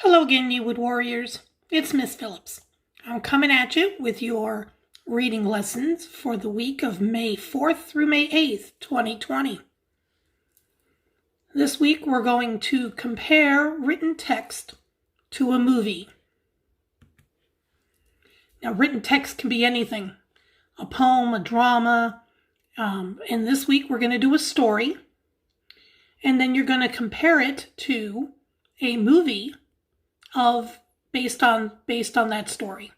Hello again, you Wood Warriors. It's Miss Phillips. I'm coming at you with your reading lessons for the week of May 4th through May 8th, 2020. This week we're going to compare written text to a movie. Now, written text can be anything, a poem, a drama, and this week we're going to do a story, and then you're going to compare it to a movie based on that story.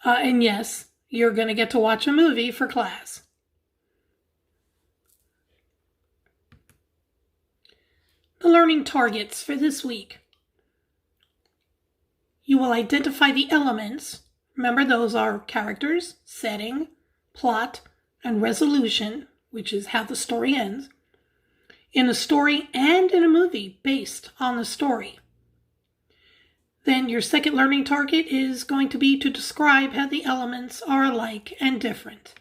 And yes, you're going to get to watch a movie for class. The learning targets for this week. You will identify the elements. Remember, those are characters, setting, plot, and resolution, which is how the story ends, in a story and in a movie based on the story. Then your second learning target is going to be to describe how the elements are alike and different.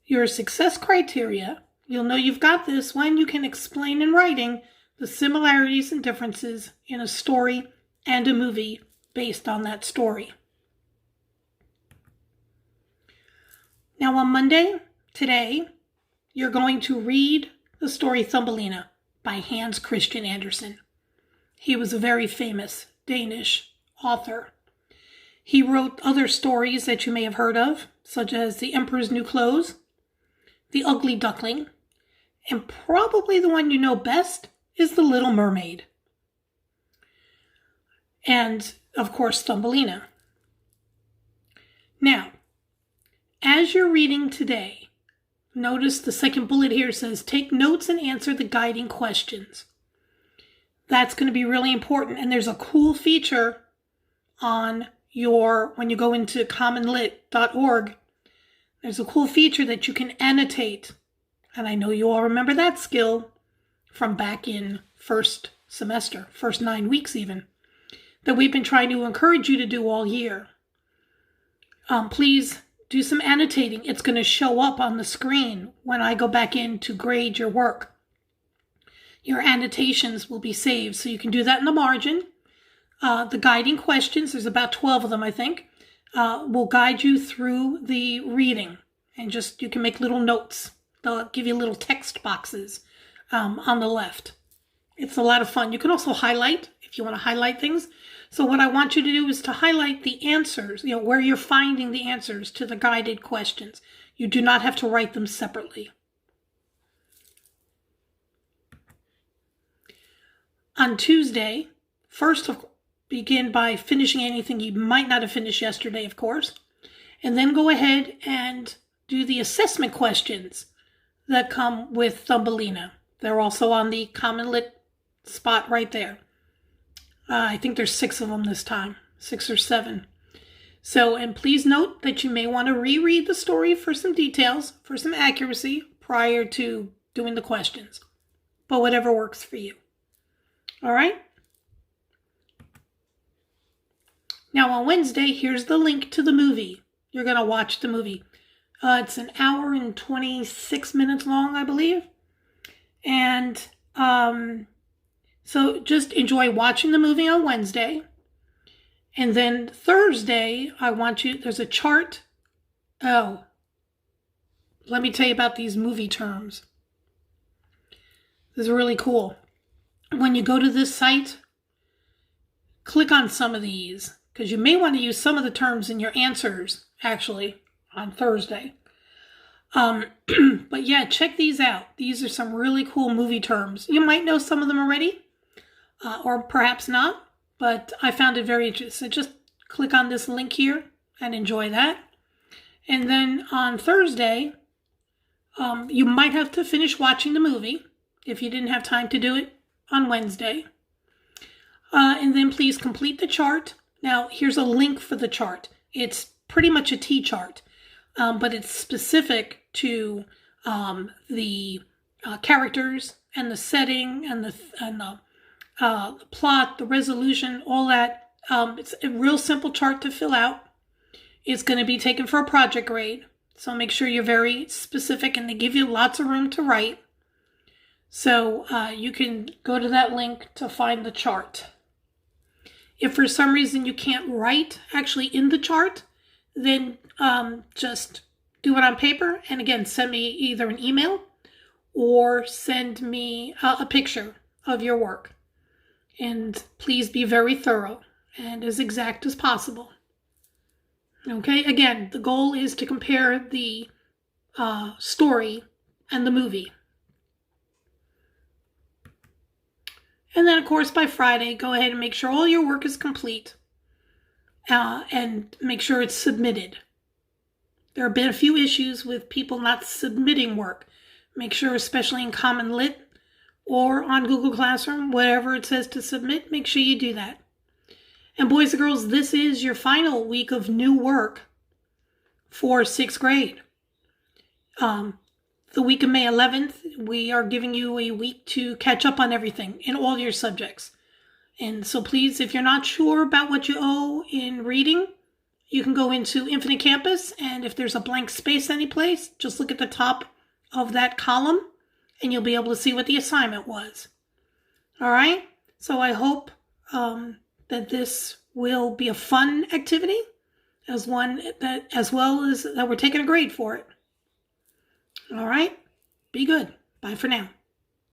Your success criteria, you'll know you've got this when you can explain in writing the similarities and differences in a story and a movie based on that story. Now on Monday, today, you're going to read the story Thumbelina by Hans Christian Andersen. He was a very famous Danish author. He wrote other stories that you may have heard of, such as The Emperor's New Clothes, The Ugly Duckling, and probably the one you know best is The Little Mermaid. And, of course, Thumbelina. Now, as you're reading today, notice the second bullet here says, take notes and answer the guiding questions. That's going to be really important. And there's a cool feature on when you go into commonlit.org, there's a cool feature that you can annotate. And I know you all remember that skill from back in first semester, first 9 weeks even, that we've been trying to encourage you to do all year. Please do some annotating. It's going to show up on the screen when I go back in to grade your work. Your annotations will be saved, so you can do that in the margin. The guiding questions, there's about 12 of them, I think, will guide you through the reading. And you can make little notes. They'll give you little text boxes on the left. It's a lot of fun. You can also highlight if you want to highlight things. So what I want you to do is to highlight the answers, where you're finding the answers to the guided questions. You do not have to write them separately. On Tuesday, first begin by finishing anything you might not have finished yesterday, of course, and then go ahead and do the assessment questions that come with Thumbelina. They're also on the Common Lit spot right there. I think there's 6 of them this time, 6 or 7. So, and please note that you may want to reread the story for some details, for some accuracy prior to doing the questions, but whatever works for you. All right. Now on Wednesday, here's the link to the movie. You're going to watch the movie. It's an hour and 26 minutes long, I believe. And so just enjoy watching the movie on Wednesday. And then Thursday, there's a chart. Oh, let me tell you about these movie terms. This is really cool. When you go to this site, click on some of these, because you may want to use some of the terms in your answers, actually, on Thursday. But yeah, check these out. These are some really cool movie terms. You might know some of them already, or perhaps not, but I found it very interesting. So just click on this link here and enjoy that. And then on Thursday, you might have to finish watching the movie if you didn't have time to do it on Wednesday. And then please complete the chart. Now, here's a link for the chart. It's pretty much a T-chart, but it's specific to the characters and the setting and the plot, the resolution, all that. It's a real simple chart to fill out. It's going to be taken for a project grade, so make sure you're very specific, and they give you lots of room to write. So you can go to that link to find the chart. If for some reason you can't write actually in the chart, then just do it on paper. And again, send me either an email or send me a picture of your work. And please be very thorough and as exact as possible. Okay, again, the goal is to compare the story and the movie. And then, of course, by Friday, go ahead and make sure all your work is complete and make sure it's submitted. There have been a few issues with people not submitting work. Make sure, especially in Common Lit or on Google Classroom, whatever it says to submit, make sure you do that. And boys and girls, this is your final week of new work for 6th grade. The week of May 11th, we are giving you a week to catch up on everything in all your subjects. And so please, if you're not sure about what you owe in reading, you can go into Infinite Campus, and if there's a blank space anyplace, just look at the top of that column, and you'll be able to see what the assignment was. All right? So I hope that this will be a fun activity, as well as that we're taking a grade for it. All right? Be good. Bye for now.